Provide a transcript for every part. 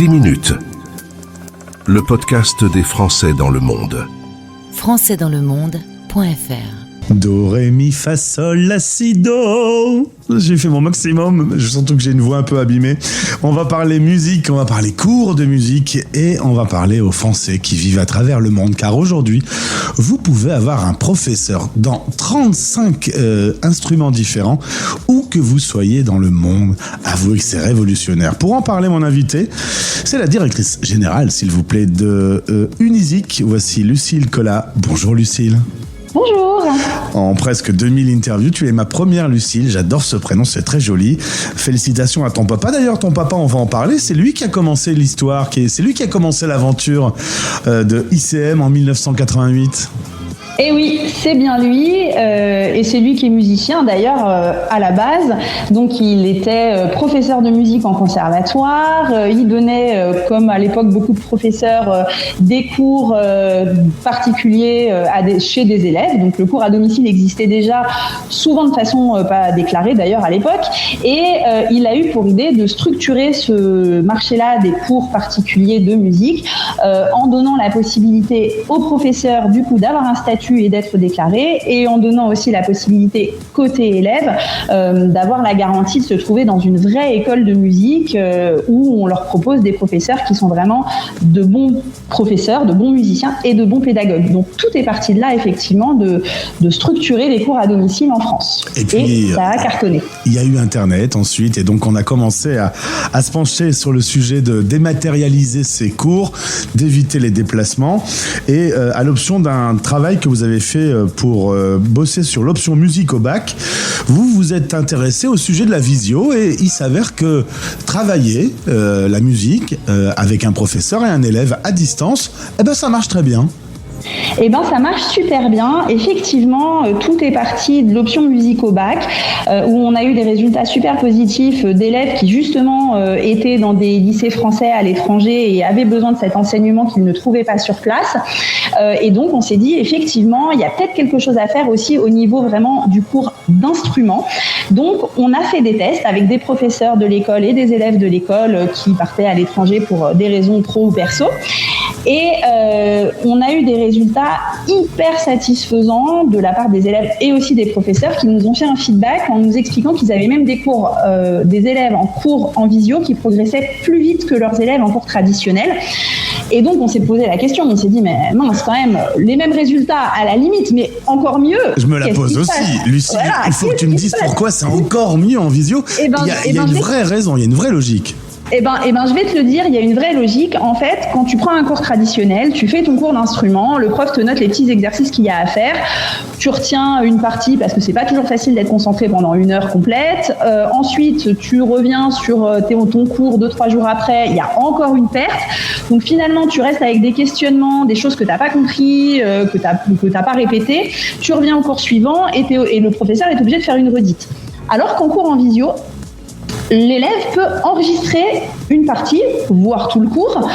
10 minutes. Le podcast des Français dans le monde. Françaisdanslemonde.fr. Do, ré, mi, fa, sol, la, si, do. J'ai fait mon maximum, surtout que j'ai une voix un peu abîmée. On va parler musique, on va parler cours de musique et on va parler aux Français qui vivent à travers le monde. Car aujourd'hui, vous pouvez avoir un professeur dans 35 instruments différents, où que vous soyez dans le monde. Avouez que c'est révolutionnaire. Pour en parler, mon invité, c'est la directrice générale, s'il vous plaît, de Unisic. Voici Lucille Collat. Bonjour Lucille. Bonjour. En presque 2000 interviews, tu es ma première Lucille. J'adore ce prénom, c'est très joli. Félicitations à ton papa. D'ailleurs, ton papa, on va en parler. C'est lui qui a commencé l'histoire, c'est lui qui a commencé l'aventure de ICM en 1988. Et oui, c'est bien lui, et c'est lui qui est musicien d'ailleurs à la base. Donc il était professeur de musique en conservatoire, il donnait, comme à l'époque beaucoup de professeurs, des cours particuliers chez des élèves. Donc le cours à domicile existait déjà, souvent de façon pas déclarée d'ailleurs à l'époque, et il a eu pour idée de structurer ce marché-là des cours particuliers de musique en donnant la possibilité aux professeurs du coup d'avoir un statut et d'être déclaré, et en donnant aussi la possibilité côté élève d'avoir la garantie de se trouver dans une vraie école de musique où on leur propose des professeurs qui sont vraiment de bons professeurs, de bons musiciens et de bons pédagogues. Donc tout est parti de là effectivement de structurer les cours à domicile en France. Et puis ça a cartonné. Il y a eu Internet ensuite, et donc on a commencé à se pencher sur le sujet de dématérialiser ces cours, d'éviter les déplacements, et à l'option d'un travail que vous avez fait pour bosser sur l'option musique au bac, vous vous êtes intéressé au sujet de la visio, et il s'avère que travailler la musique avec un professeur et un élève à distance, eh ben ça marche très bien. Eh ben, ça marche super bien. Effectivement, tout est parti de l'option musique au bac, où on a eu des résultats super positifs d'élèves qui justement étaient dans des lycées français à l'étranger et avaient besoin de cet enseignement qu'ils ne trouvaient pas sur place. Et donc, on s'est dit, effectivement, il y a peut-être quelque chose à faire aussi au niveau vraiment du cours d'instruments. Donc, on a fait des tests avec des professeurs de l'école et des élèves de l'école qui partaient à l'étranger pour des raisons pro ou perso. Et on a eu des résultats hyper satisfaisants de la part des élèves et aussi des professeurs qui nous ont fait un feedback en nous expliquant qu'ils avaient même des cours, des élèves en cours en visio qui progressaient plus vite que leurs élèves en cours traditionnels. Et donc on s'est posé la question, on s'est dit mais mince quand même, les mêmes résultats à la limite, mais encore mieux. Je me la pose aussi, Lucie, voilà, il faut que tu me dises pourquoi c'est encore mieux en visio. Il y a une vraie raison, il y a une vraie logique. Eh ben, je vais te le dire, il y a une vraie logique. En fait, quand tu prends un cours traditionnel, tu fais ton cours d'instrument, le prof te note les petits exercices qu'il y a à faire, tu retiens une partie parce que c'est pas toujours facile d'être concentré pendant une heure complète. Ensuite, tu reviens sur ton cours 2-3 jours après, il y a encore une perte. Donc finalement, tu restes avec des questionnements, des choses que t'as pas compris, que t'as pas répété. Tu reviens au cours suivant et le professeur est obligé de faire une redite. Alors qu'en cours en visio, l'élève peut enregistrer une partie, voire tout le cours,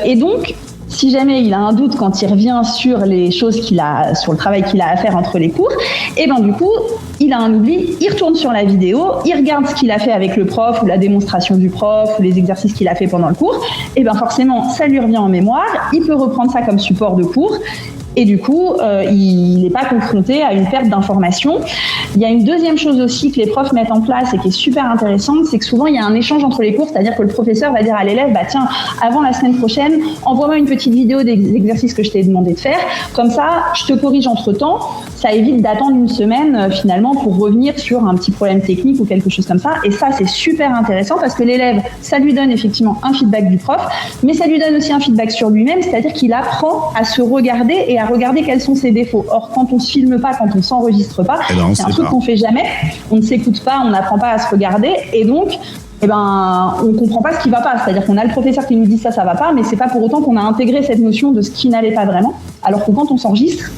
et donc, si jamais il a un doute quand il revient sur les choses sur le travail qu'il a à faire entre les cours, et ben du coup, il a un oubli, il retourne sur la vidéo, il regarde ce qu'il a fait avec le prof ou la démonstration du prof ou les exercices qu'il a fait pendant le cours, et ben forcément, ça lui revient en mémoire, il peut reprendre ça comme support de cours. Et du coup, il n'est pas confronté à une perte d'informations. Il y a une deuxième chose aussi que les profs mettent en place et qui est super intéressante, c'est que souvent il y a un échange entre les cours, c'est-à-dire que le professeur va dire à l'élève, bah tiens, avant la semaine prochaine, envoie-moi une petite vidéo des exercices que je t'ai demandé de faire. Comme ça, je te corrige entre-temps. Ça évite d'attendre une semaine finalement pour revenir sur un petit problème technique ou quelque chose comme ça. Et ça, c'est super intéressant parce que l'élève, ça lui donne effectivement un feedback du prof, mais ça lui donne aussi un feedback sur lui-même, c'est-à-dire qu'il apprend à se regarder et à regarder quels sont ses défauts. Or, quand on se filme pas, quand on s'enregistre pas, c'est un truc qu'on fait jamais. On ne s'écoute pas, on n'apprend pas à se regarder, et donc, on comprend pas ce qui va pas. C'est-à-dire qu'on a le professeur qui nous dit ça va pas, mais c'est pas pour autant qu'on a intégré cette notion de ce qui n'allait pas vraiment. Alors que quand on s'enregistre,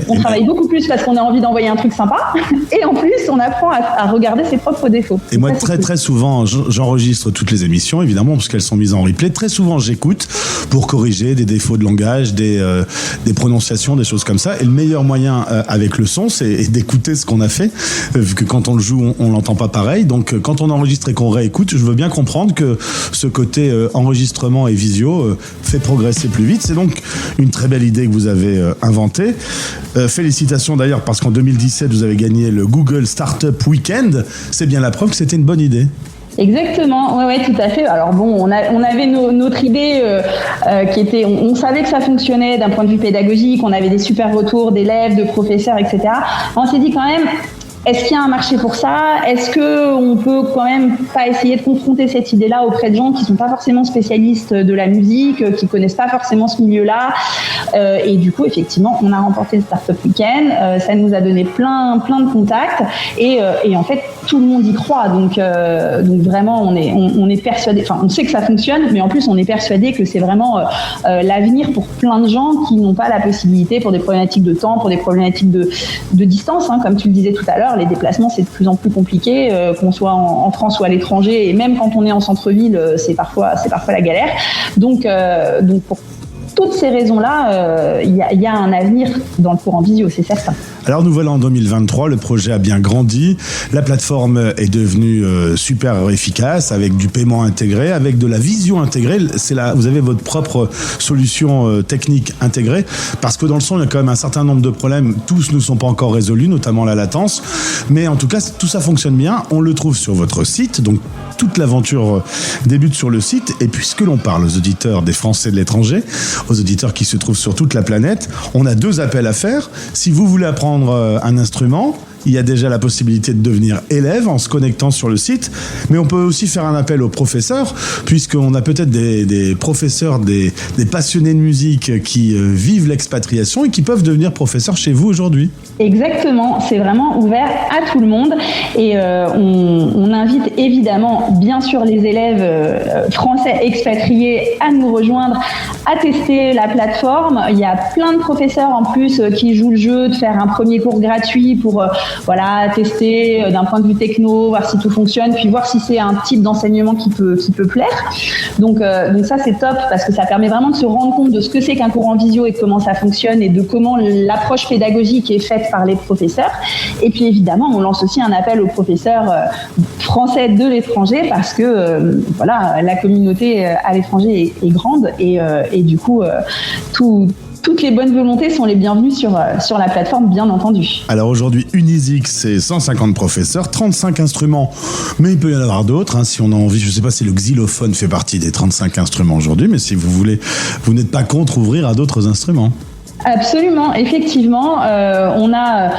On travaille beaucoup plus parce qu'on a envie d'envoyer un truc sympa et en plus on apprend à regarder ses propres défauts. Et moi très souvent j'enregistre toutes les émissions évidemment parce qu'elles sont mises en replay. Très souvent j'écoute pour corriger des défauts de langage, des prononciations, des choses comme ça. Et le meilleur moyen avec le son c'est d'écouter ce qu'on a fait vu que quand on le joue on l'entend pas pareil. Donc quand on enregistre et qu'on réécoute, je veux bien comprendre que ce côté enregistrement et visio fait progresser plus vite. C'est donc une très belle idée que vous avez inventée. Félicitations d'ailleurs parce qu'en 2017 vous avez gagné le Google Startup Weekend. C'est bien la preuve que c'était une bonne idée. Exactement, ouais, tout à fait. Alors bon, on avait notre idée qui était, on savait que ça fonctionnait d'un point de vue pédagogique, on avait des super retours d'élèves, de professeurs, etc. On s'est dit quand même, est-ce qu'il y a un marché pour ça ? Est-ce qu'on peut quand même pas essayer de confronter cette idée-là auprès de gens qui sont pas forcément spécialistes de la musique, qui connaissent pas forcément ce milieu-là ? Et du coup, effectivement, on a remporté le Startup Weekend. Ça nous a donné plein de contacts et en fait, tout le monde y croit. Donc vraiment, on est persuadé. Enfin, on sait que ça fonctionne, mais en plus, on est persuadé que c'est vraiment l'avenir pour plein de gens qui n'ont pas la possibilité, pour des problématiques de temps, pour des problématiques de distance, hein, comme tu le disais tout à l'heure. Les déplacements, c'est de plus en plus compliqué, qu'on soit en France ou à l'étranger, et même quand on est en centre-ville, c'est parfois la galère. Donc pour toutes ces raisons-là, il y a un avenir dans le cours en visio, c'est certain. Alors nous voilà en 2023, le projet a bien grandi, la plateforme est devenue super efficace avec du paiement intégré, avec de la vision intégrée. Vous avez votre propre solution technique intégrée parce que dans le son, il y a quand même un certain nombre de problèmes. Tous ne sont pas encore résolus, notamment la latence. Mais en tout cas, tout ça fonctionne bien. On le trouve sur votre site, donc toute l'aventure débute sur le site. Et puisque l'on parle aux auditeurs des Français de l'étranger, aux auditeurs qui se trouvent sur toute la planète, on a 2 appels à faire. Si vous voulez apprendre un instrument, il y a déjà la possibilité de devenir élève en se connectant sur le site, mais on peut aussi faire un appel aux professeurs, puisqu'on a peut-être des professeurs, des passionnés de musique qui vivent l'expatriation et qui peuvent devenir professeurs chez vous aujourd'hui. Exactement, c'est vraiment ouvert à tout le monde et on invite évidemment bien sûr les élèves français expatriés à nous rejoindre, à tester la plateforme. Il y a plein de professeurs en plus qui jouent le jeu de faire un premier cours gratuit pour tester d'un point de vue techno, voir si tout fonctionne, puis voir si c'est un type d'enseignement qui peut plaire. Donc ça c'est top parce que ça permet vraiment de se rendre compte de ce que c'est qu'un cours en visio et de comment ça fonctionne et de comment l'approche pédagogique est faite par les professeurs. Et puis évidemment, on lance aussi un appel aux professeurs français de l'étranger parce que la communauté à l'étranger est grande et du coup toutes les bonnes volontés sont les bienvenues sur la plateforme, bien entendu. Alors aujourd'hui, Unizik, c'est 150 professeurs, 35 instruments, mais il peut y en avoir d'autres, hein, si on a envie. Je ne sais pas si le xylophone fait partie des 35 instruments aujourd'hui, mais si vous voulez, vous n'êtes pas contre ouvrir à d'autres instruments. Absolument, effectivement, on a,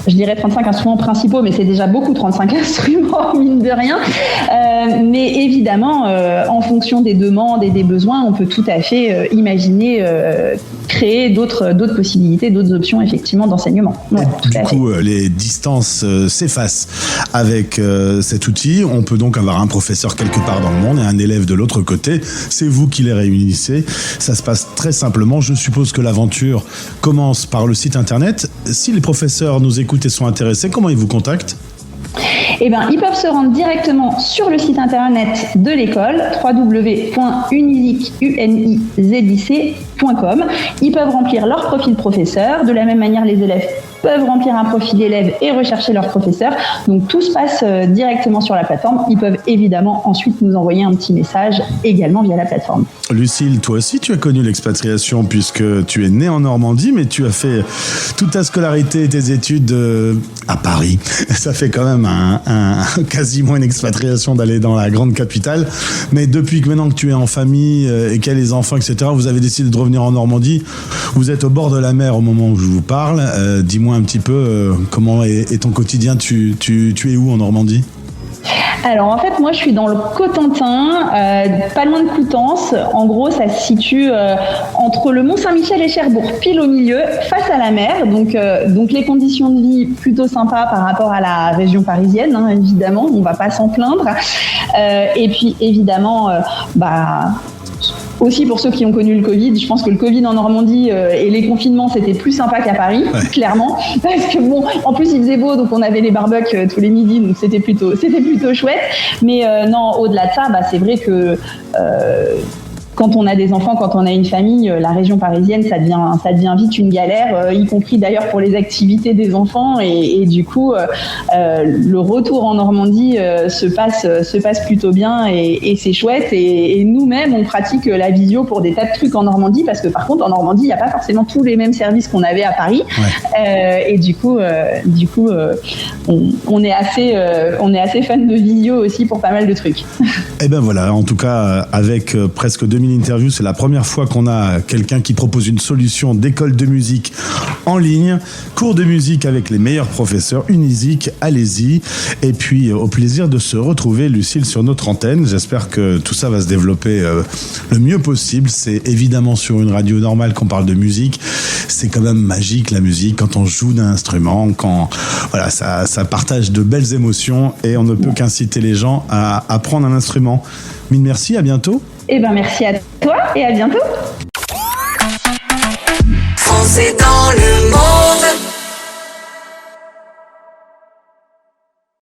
je dirais 35 instruments principaux, mais c'est déjà beaucoup 35 instruments, mine de rien. Mais évidemment, en fonction des demandes et des besoins, on peut tout à fait imaginer créer d'autres possibilités, d'autres options effectivement d'enseignement. Ouais, du coup, les distances s'effacent avec cet outil. On peut donc avoir un professeur quelque part dans le monde et un élève de l'autre côté. C'est vous qui les réunissez. Ça se passe très simplement. Je suppose que l'aventure commence par le site internet. Si les professeurs nous écoutent et sont intéressés, comment ils vous contactent ? Eh bien, ils peuvent se rendre directement sur le site internet de l'école, www.unizik.com. Ils peuvent remplir leur profil professeur. De la même manière, les élèves peuvent remplir un profil élève et rechercher leur professeur. Donc, tout se passe directement sur la plateforme. Ils peuvent évidemment ensuite nous envoyer un petit message également via la plateforme. Lucille, toi aussi, tu as connu l'expatriation puisque tu es née en Normandie, mais tu as fait toute ta scolarité et tes études à Paris. Ça fait quand même quasiment une expatriation d'aller dans la grande capitale. Mais depuis que maintenant que tu es en famille et qu'il y a les enfants, etc., vous avez décidé de revenir en Normandie. Vous êtes au bord de la mer au moment où je vous parle. Dis-moi un petit peu comment est ton quotidien. Tu es où en Normandie ? Alors en fait, moi je suis dans le Cotentin, pas loin de Coutances. En gros, ça se situe entre le Mont-Saint-Michel et Cherbourg, pile au milieu, face à la mer. Donc les conditions de vie plutôt sympas par rapport à la région parisienne, hein, évidemment, on va pas s'en plaindre. Et puis évidemment, aussi pour ceux qui ont connu le Covid, je pense que le Covid en Normandie et les confinements, c'était plus sympa qu'à Paris, clairement. Parce que bon, en plus il faisait beau, donc on avait les barbecues tous les midis, donc c'était plutôt chouette. Mais non, au-delà de ça, c'est vrai que quand on a des enfants, quand on a une famille, la région parisienne, ça devient vite une galère, y compris d'ailleurs pour les activités des enfants. Et du coup, le retour en Normandie se passe plutôt bien et c'est chouette. Et nous-mêmes, on pratique la visio pour des tas de trucs en Normandie, parce que par contre, en Normandie, il n'y a pas forcément tous les mêmes services qu'on avait à Paris. Ouais. Et du coup, on est assez fan de visio aussi pour pas mal de trucs. Et ben voilà, en tout cas, avec presque 2000 interviews, c'est la première fois qu'on a quelqu'un qui propose une solution d'école de musique en ligne, cours de musique avec les meilleurs professeurs, Unizik, allez-y. Et puis, au plaisir de se retrouver, Lucille, sur notre antenne. J'espère que tout ça va se développer le mieux possible. C'est évidemment sur une radio normale qu'on parle de musique. C'est quand même magique, la musique, quand on joue d'un instrument, quand voilà, ça partage de belles émotions et on ne peut qu'inciter les gens à apprendre un instrument. Mille merci, à bientôt. Eh ben merci à toi et à bientôt. Français dans le monde.